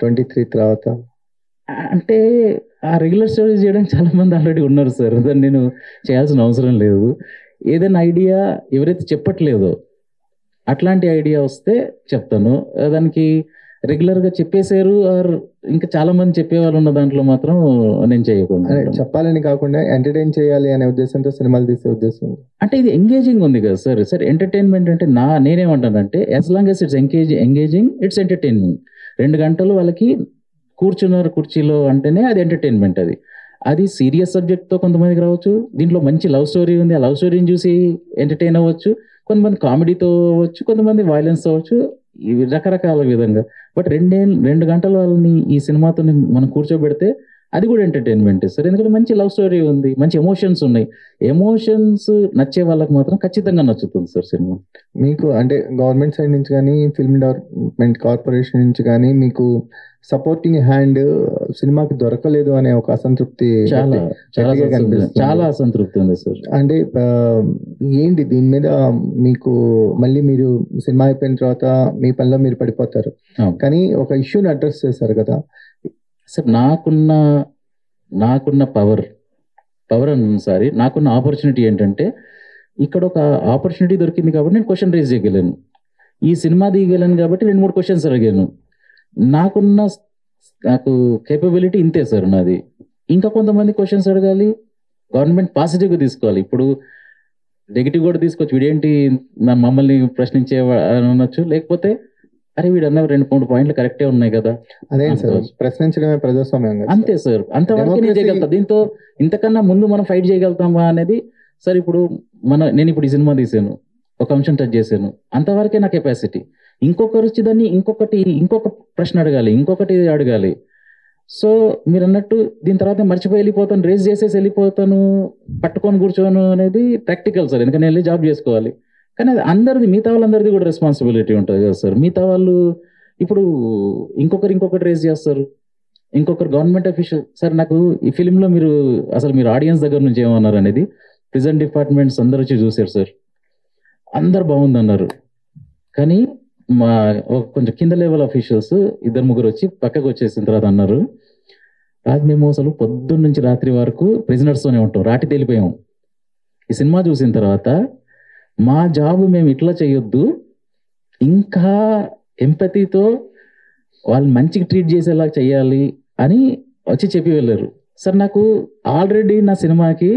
23 తర్వాత?
అంటే ఆ రెగ్యులర్ స్టోరీస్ చేయడానికి చాలా మంది ఆల్రెడీ ఉన్నారు సార్, దాన్ని నేను చేయాల్సిన అవసరం లేదు. ఏదైనా ఐడియా ఎవరైతే చెప్పట్లేదో అట్లాంటి ఐడియా వస్తే చెప్తాను. దానికి రెగ్యులర్గా చెప్పేశారు ఆర్ ఇంకా చాలా మంది చెప్పేవాళ్ళు ఉన్న దాంట్లో మాత్రం నేను చేయకుండా.
చెప్పాలని కాకుండా ఎంటర్టైన్ చేయాలి అనే ఉద్దేశంతో సినిమాలు తీసే ఉద్దేశం.
అంటే ఇది ఎంగేజింగ్ ఉంది కదా సార్. సార్ ఎంటర్టైన్మెంట్ అంటే నేనేమంటానంటే as long as it's engaging it's entertainment. 2 గంటలు వాళ్ళకి కూర్చున్నారు కుర్చీలో అంటేనే అది ఎంటర్టైన్మెంట్. అది సీరియస్ సబ్జెక్ట్తో కొంతమందికి రావచ్చు, దీంట్లో మంచి లవ్ స్టోరీ ఉంది, ఆ లవ్ స్టోరీని చూసి ఎంటర్టైన్ అవ్వచ్చు, కొంతమంది కామెడీతో అవ్వచ్చు, కొంతమంది వైలెన్స్ అవ్వచ్చు, ఇవి రకరకాల విధంగా. బట్ 2 గంటల వాళ్ళని ఈ సినిమాతో మనం కూర్చోబెడితే అది కూడా ఎంటర్టైన్మెంట్ సార్. ఎందుకంటే మంచి లవ్ స్టోరీ ఉంది, మంచి ఎమోషన్స్ ఉన్నాయి. ఎమోషన్స్ నచ్చే వాళ్ళకి మాత్రం ఖచ్చితంగా నచ్చుతుంది సార్ సినిమా. మీకు అంటే గవర్నమెంట్ సైడ్ నుంచి కానీ ఫిల్మ్ డెవలప్మెంట్ కార్పొరేషన్ నుంచి కానీ మీకు సపోర్టింగ్ హ్యాండ్ సినిమాకి దొరకలేదు అనే ఒక అసంతృప్తి చాలా అసంతృప్తి ఉంది సార్. అంటే ఏంటి దీని మీద మీకు మళ్ళీ మీరు సినిమా అయిపోయిన తర్వాత మీ పనిలో మీరు పడిపోతారు, కానీ ఒక ఇష్యూని అడ్రస్ చేశారు కదా సార్. నాకున్న పవర్ సారీ నాకున్న ఆపర్చునిటీ ఏంటంటే ఇక్కడ ఒక ఆపర్చునిటీ దొరికింది కాబట్టి నేను క్వశ్చన్ రేజ్ చేయగలను. ఈ సినిమా దిగలను కాబట్టి 2-3 క్వశ్చన్స్ అడిగాను. నాకు కేపబిలిటీ ఇంతే సార్ నాది. ఇంకా కొంతమంది క్వశ్చన్స్ అడగాలి, గవర్నమెంట్ పాజిటివ్గా తీసుకోవాలి. ఇప్పుడు నెగిటివ్ కూడా తీసుకోవచ్చు, వీడేంటి మమ్మల్ని ప్రశ్నించే అనొచ్చు, లేకపోతే అరే వీడన్న 2-3 పాయింట్లు కరెక్టే ఉన్నాయి కదా. అదే సార్ ప్రశ్నించడమే ప్రజాస్వామ్యం అంతే సార్. అంతవరకు నేను చేయగలుగుతా. దీంతో ఇంతకన్నా ముందు మనం ఫైట్ చేయగలుగుతామా అనేది సార్. ఇప్పుడు నేను ఇప్పుడు ఈ సినిమా తీసాను, ఒక అంశం టచ్ చేశాను, అంతవరకే నా కెపాసిటీ. ఇంకొకరు వచ్చి దాన్ని ఇంకొక ప్రశ్న అడగాలి, ఇంకొకటి అడగాలి. సో మీరు అన్నట్టు దీని తర్వాత మర్చిపోయి వెళ్ళిపోతాను, రేస్ చేసేసి వెళ్ళిపోతాను, పట్టుకొని కూర్చోను అనేది ప్రాక్టికల్ సార్. ఎందుకంటే వెళ్ళి జాబ్ చేసుకోవాలి. కానీ అది అందరిది, మిగతా వాళ్ళందరిది కూడా రెస్పాన్సిబిలిటీ ఉంటుంది కదా సార్. మిగతా వాళ్ళు ఇప్పుడు ఇంకొకటి రేస్ చేస్తారు, ఇంకొకరు గవర్నమెంట్ అఫీషియల్. సార్ నాకు ఈ ఫిలింలో మీరు ఆడియన్స్ దగ్గర నుంచి ఏమన్నారు అనేది ప్రిజెంట్ డిపార్ట్మెంట్స్ అందరూ వచ్చి చూశారు సార్, అందరు బాగుందన్నారు. కానీ మా కొంచెం కింద లెవెల్ అఫీషియల్స్ 2-3 వచ్చి పక్కకు వచ్చేసిన తర్వాత అన్నారు, రాజు మేము అసలు పొద్దున్న నుంచి రాత్రి వరకు ప్రిజనర్స్తోనే ఉంటాం, రాటి తేలిపోయాం. ఈ సినిమా చూసిన తర్వాత మా జాబ్ మేము ఇట్లా చేయొద్దు, ఇంకా ఎంపతితో వాళ్ళు మంచిగా ట్రీట్ చేసేలా చేయాలి అని వచ్చి చెప్పి వెళ్ళారు సార్. నాకు ఆల్రెడీ నా సినిమాకి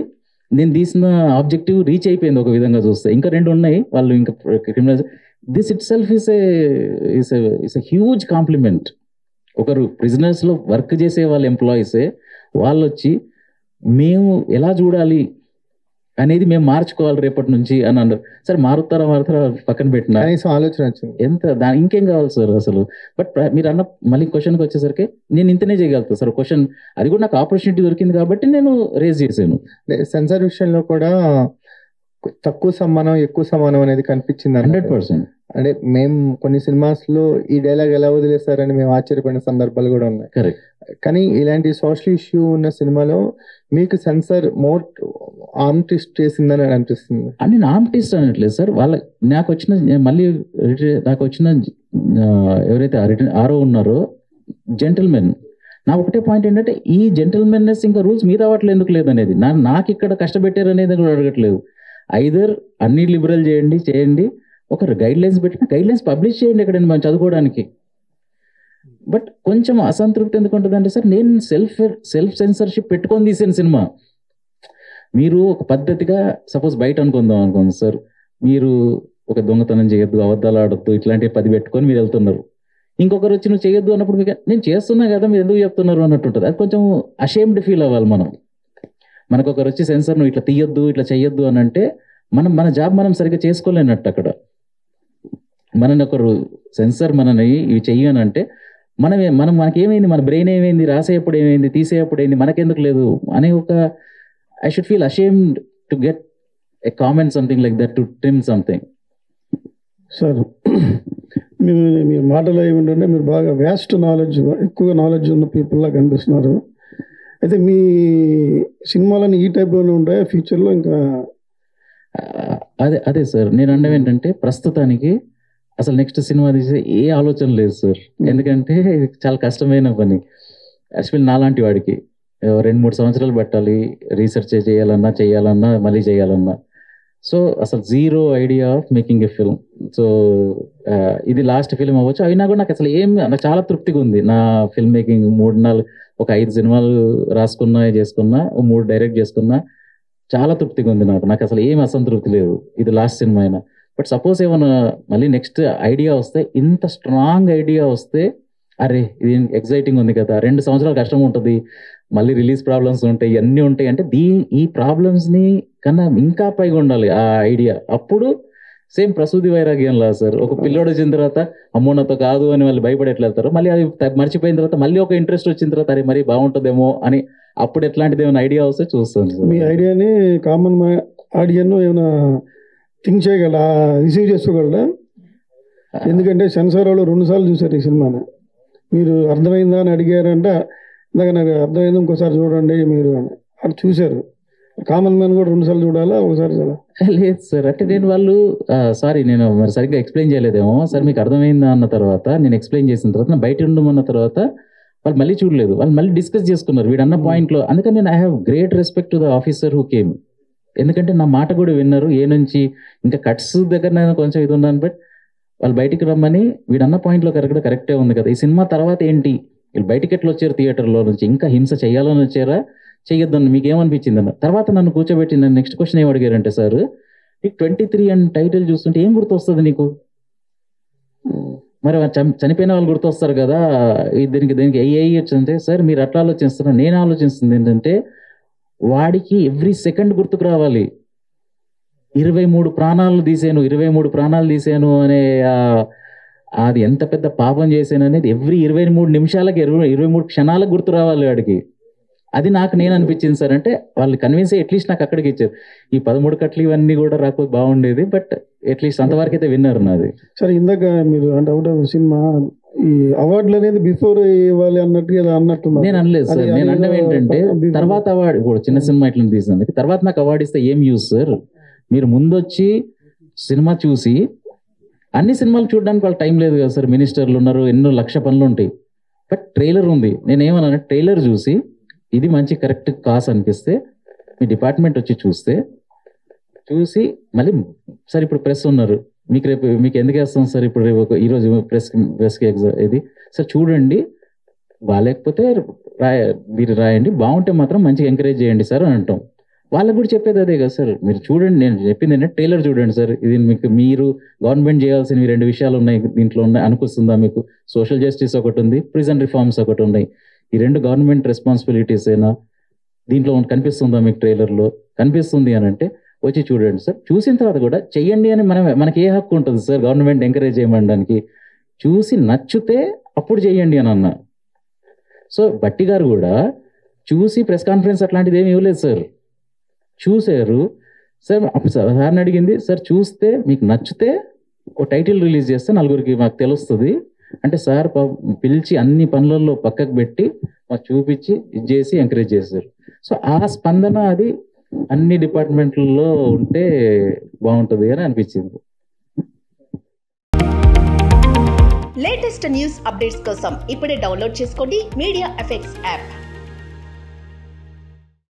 నేను తీసిన ఆబ్జెక్టివ్ రీచ్ అయిపోయింది ఒక విధంగా చూస్తే. ఇంకా 2 ఉన్నాయి, వాళ్ళు ఇంకా criminal. This it self is a huge compliment. ఒకరు ప్రిజనర్స్లో వర్క్ చేసే వాళ్ళ ఎంప్లాయీసే వాళ్ళు వచ్చి మేము ఎలా చూడాలి అనేది మేము మార్చుకోవాలి రేపటి నుంచి అని అన్నారు సార్. మారుతారా పక్కన పెట్టిన ఆలోచన వచ్చింది ఎంత ఇంకేం కావాలి సార్ అసలు. బట్ మీరు అన్న మళ్ళీ క్వశ్చన్కి వచ్చేసరికి నేను ఇంతనే చేయగలుగుతా సార్ క్వశ్చన్. అది కూడా నాకు ఆపర్చునిటీ దొరికింది కాబట్టి నేను రేజ్ చేశాను. సెన్సార్ విషయంలో కూడా తక్కువ సమానం ఎక్కువ సమానం అనేది కనిపించింది 100%. అంటే మేము కొన్ని సినిమాస్ లో ఈ డైలాగ్ ఎలా వదిలేస్తారని మేము ఆశ్చర్యపోయిన సందర్భాలు కూడా ఉన్నాయి. కరెక్ట్. కానీ ఇలాంటి సోషల్ ఇష్యూ ఉన్న సినిమాలో మీకు సెన్సార్ మోర్ ఆర్మ్ ట్విస్ట్ చేసిందని అనిపిస్తుంది. అని నేను ఆర్మ్ ట్విస్ట్ అనట్లేదు సార్. నాకు వచ్చిన ఎవరైతే ఆరో ఉన్నారో జెంటిల్మెన్, నా ఒకటే పాయింట్ ఏంటంటే ఈ జెంటిల్మెన్నెస్ ఇంకా రూల్స్ మీద అవ్వట్లేదు ఎందుకు లేదనేది. నాకు ఇక్కడ కష్టపెట్టారు అనేది కూడా అడగట్లేదు. ఐదర్ అన్ని లిబరల్ చేయండి, ఒక గైడ్ లైన్స్ పెట్టిన గైడ్ లైన్స్ పబ్లిష్ చేయండి ఎక్కడైనా మనం చదువుకోవడానికి. బట్ కొంచెం అసంతృప్తి ఎందుకు ఉంటుందంటే సార్, నేను సెల్ఫ్ సెన్సర్షిప్ పెట్టుకొని తీసిన సినిమా. మీరు ఒక పద్ధతిగా సపోజ్ బయట అనుకోండి సార్, మీరు ఒక దొంగతనం చేయొద్దు, అబద్ధాలు ఆడొద్దు, ఇట్లాంటివి 10 పెట్టుకొని మీరు వెళ్తున్నారు. ఇంకొకరు వచ్చి నువ్వు చేయొద్దు అన్నప్పుడు మీకు నేను చేస్తున్నా కదా మీరు ఎందుకు చెప్తున్నారు అన్నట్టు ఉంటుంది. అది కొంచెం అషేమ్డ్ ఫీల్ అవ్వాలి మనం. మనకు ఒకరు వచ్చి సెన్సర్ నువ్వు ఇట్లా తీయొద్దు ఇట్లా చెయ్యొద్దు అని అంటే మన జాబ్ మనం సరిగ్గా చేసుకోలేనట్టు. అక్కడ మనని ఒకరు సెన్సర్ మనని ఇవి చెయ్యనంటే మనకేమైంది, మన బ్రెయిన్ ఏమైంది, రాసేటప్పుడు ఏమైంది, తీసేటప్పుడు ఏంది, మనకెందుకు లేదు అనే ఒక I should feel ashamed to get a comment, something like that, to trim something.
Sir మీ మాటలో ఏమిటంటే మీరు బాగా వ్యాస్ట్ నాలెడ్జ్, ఎక్కువ నాలెడ్జ్ ఉన్న పీపుల్లా కనిపిస్తున్నారు. అయితే మీ సినిమాలని ఈ టైప్లోనే ఉంటాయా ఫ్యూచర్లో? ఇంకా
అదే సార్ నేను అంటే ఏంటంటే ప్రస్తుతానికి అసలు నెక్స్ట్ సినిమా తీసే ఏ ఆలోచన లేదు సార్. ఎందుకంటే ఇది చాలా కష్టమైన పని. యాక్చువల్లీ నాలాంటి వాడికి 2-3 సంవత్సరాలు పెట్టాలి రీసెర్చ్ చేయాలన్నా మళ్ళీ చేయాలన్నా. సో అసలు zero idea of making a film. So ఇది లాస్ట్ ఫిల్మ్ అవ్వచ్చు, అయినా కూడా నాకు అసలు నాకు చాలా తృప్తిగా ఉంది. నా ఫిల్మ్ మేకింగ్ 5 సినిమాలు రాసుకున్నా, చేసుకున్నా, 3 డైరెక్ట్ చేసుకున్నా, చాలా తృప్తిగా ఉంది నాకు అసలు ఏం అసంతృప్తి లేదు. ఇది లాస్ట్ సినిమా అయినా. బట్ సపోజ్ ఏమైనా మళ్ళీ నెక్స్ట్ ఐడియా వస్తే, ఇంత స్ట్రాంగ్ ఐడియా వస్తే, అరే ఇది ఎగ్జైటింగ్ ఉంది కదా, 2 సంవత్సరాలు కష్టం ఉంటుంది, మళ్ళీ రిలీజ్ ప్రాబ్లమ్స్ ఉంటాయి, ఇవన్నీ ఉంటాయి అంటే ఈ ప్రాబ్లమ్స్ని కన్నా ఇంకా పైగా ఉండాలి ఆ ఐడియా. అప్పుడు సేమ్ ప్రసూతి వైరాగ్యంలా సార్, ఒక పిల్లోడు వచ్చిన తర్వాత అమ్మో నాతో కాదు అని వాళ్ళు భయపడి ఎట్లా వెళ్తారు, మళ్ళీ అది మర్చిపోయిన తర్వాత మళ్ళీ ఒక ఇంట్రెస్ట్ వచ్చిన తర్వాత అరే మరీ బాగుంటుందేమో అని అప్పుడు ఎట్లాంటిది ఏమైనా ఐడియా వస్తే చూస్తాను సార్.
మీ ఐడియాని కామన్ ఆడియన్ ఏమైనా థింక్ చేయగలరా, రిసీవ్ చేసుకోగలరా? ఎందుకంటే సెన్సార్ వాళ్ళు 2 సార్లు చూసారు ఈ సినిమాని. మీరు అర్థమైందా అని అడిగారంటే ఇందాక నాకు అర్థమైంది ఇంకోసారి చూడండి మీరు అని అది చూశారు. కామన్ మ్యాన్ కూడా 2 సార్లు చూడాలా, ఒకసారి చూడాలా?
లేదు సార్, అంటే నేను సారీ నేను మరి సరిగ్గా ఎక్స్ప్లెయిన్ చేయలేదేమో సార్. మీకు అర్థమైందా అన్న తర్వాత నేను ఎక్స్ప్లెయిన్ చేసిన తర్వాత బయట ఉండమన్న తర్వాత వాళ్ళు మళ్ళీ చూడలేదు, వాళ్ళు మళ్ళీ డిస్కస్ చేసుకున్నారు వీడన్న పాయింట్లో. అందుకని నేను I have great respect to the officer who came. ఎందుకంటే నా మాట కూడా విన్నారు. నుంచి ఇంకా కట్స్ దగ్గర నేను కొంచెం ఇది ఉన్నాను, బట్ వాళ్ళు బయటికి రమ్మని వీడన్న పాయింట్లో కరెక్టే ఉంది కదా, ఈ సినిమా తర్వాత ఏంటి, వీళ్ళు బయటికి ఎట్లా వచ్చారు థియేటర్లో నుంచి, ఇంకా హింస చేయాలని వచ్చారా, చెయ్యొద్దని మీకు ఏమనిపించింది అన్న తర్వాత నన్ను కూర్చోబెట్టి నన్ను నెక్స్ట్ క్వశ్చన్ ఏం అడిగారంటే, సార్ నీకు 23 అని టైటిల్ చూస్తుంటే ఏం గుర్తొస్తుంది నీకు? మరి చనిపోయిన వాళ్ళు గుర్తొస్తారు కదా, దీనికి ఏ వచ్చిందంటే, సార్ మీరు అట్లా ఆలోచిస్తున్నారు, నేను ఆలోచిస్తుంది ఏంటంటే వాడికి ఎవ్రీ సెకండ్ గుర్తుకు రావాలి 23 ప్రాణాలు తీసాను అనే అది ఎంత పెద్ద పాపం చేశాను అనేది ఎవ్రీ 23 నిమిషాలకి 23 క్షణాలకు గుర్తు రావాలి వాడికి. అది నేను అనిపించింది సార్. అంటే వాళ్ళు కన్విన్స్ అయ్యి అట్లీస్ట్ నాకు అక్కడికి ఇచ్చారు. ఈ 13 కట్లు ఇవన్నీ కూడా రాకపోతే బాగుండేది, బట్ అట్లీస్ట్ అంతవరకు అయితే విన్నారు నాది.
సరే ఇందాక మీరు అంటే అవుట్ ఆఫ్ సినిమా ఈ అవార్డులు అనేది బిఫోర్ ఇవ్వాలి అన్నట్టుగా అన్నట్టున్నారు.
నేను అనలేదు సార్. నేను అంటే ఏంటంటే తర్వాత అవార్డు ఇప్పుడు చిన్న సినిమా ఇట్లా తీసినందుకు తర్వాత నాకు అవార్డు ఇస్తే ఏం యూజ్ సార్? మీరు ముందొచ్చి సినిమా చూసి, అన్ని సినిమాలు చూడడానికి వాళ్ళకి టైం లేదు కదా సార్, మినిస్టర్లు ఉన్నారు, ఎన్నో లక్ష పనులు ఉంటాయి. బట్ ట్రైలర్ ఉంది, నేనేమన్నా ట్రైలర్ చూసి ఇది మంచి కరెక్ట్ కాస్ అనిపిస్తే మీ డిపార్ట్మెంట్ వచ్చి చూసి మళ్ళీ సార్ ఇప్పుడు ప్రెస్ ఉన్నారు, మీకు ఎందుకు వేస్తాం సార్, ఇప్పుడు రేపు ఈరోజు ప్రెస్కి ఎగ్జామ్ ఇది సార్ చూడండి, బాగాలేకపోతే మీరు రాయండి, బాగుంటే మాత్రం మంచిగా ఎంకరేజ్ చేయండి సార్ అని అంటాం. వాళ్ళకు కూడా చెప్పేది అదే కదా సార్, మీరు చూడండి, నేను చెప్పింది ఏంటంటే ట్రైలర్ చూడండి సార్, ఇది మీరు గవర్నమెంట్ చేయాల్సినవి 2 విషయాలు ఉన్నాయి దీంట్లో అనిపిస్తుందా మీకు? సోషల్ జస్టిస్ ఒకటి ఉంది, ప్రిజన్ రిఫార్మ్స్ ఒకటి ఉన్నాయి. ఈ 2 గవర్నమెంట్ రెస్పాన్సిబిలిటీస్ అయినా దీంట్లో కనిపిస్తుందా మీకు? ట్రైలర్లో కనిపిస్తుంది అని అంటే వచ్చి చూడండి సార్, చూసిన తర్వాత కూడా చెయ్యండి అని మనకి ఏ హక్కు ఉంటుంది సార్ గవర్నమెంట్ ఎంకరేజ్ చేయడానికి? చూసి నచ్చితే అప్పుడు చెయ్యండి అని అన్నా. సో బట్టి గారు కూడా చూసి ప్రెస్ కాన్ఫరెన్స్ అట్లాంటిది ఏమి ఇవ్వలేదు సార్, చూశారు సార్. అప్పుడు సార్ని అడిగింది, సార్ చూస్తే మీకు నచ్చితే ఓ టైటిల్ రిలీజ్ చేస్తే 4గురికి మాకు తెలుస్తుంది అంటే, సార్ పిలిచి అన్ని పనులలో పక్కకు పెట్టి మాకు చూపించి ఇది చేసి ఎంకరేజ్ చేశారు. సో ఆ స్పందన అది అన్ని డిపార్ట్మెంట్లలో ఉంటే బాగుంటుంది అని అనిపించింది.
లేటెస్ట్ న్యూస్ అప్డేట్స్ కోసం ఇప్పుడే డౌన్లోడ్ చేసుకోండి మీడియా ఎఫెక్ట్స్ యాప్.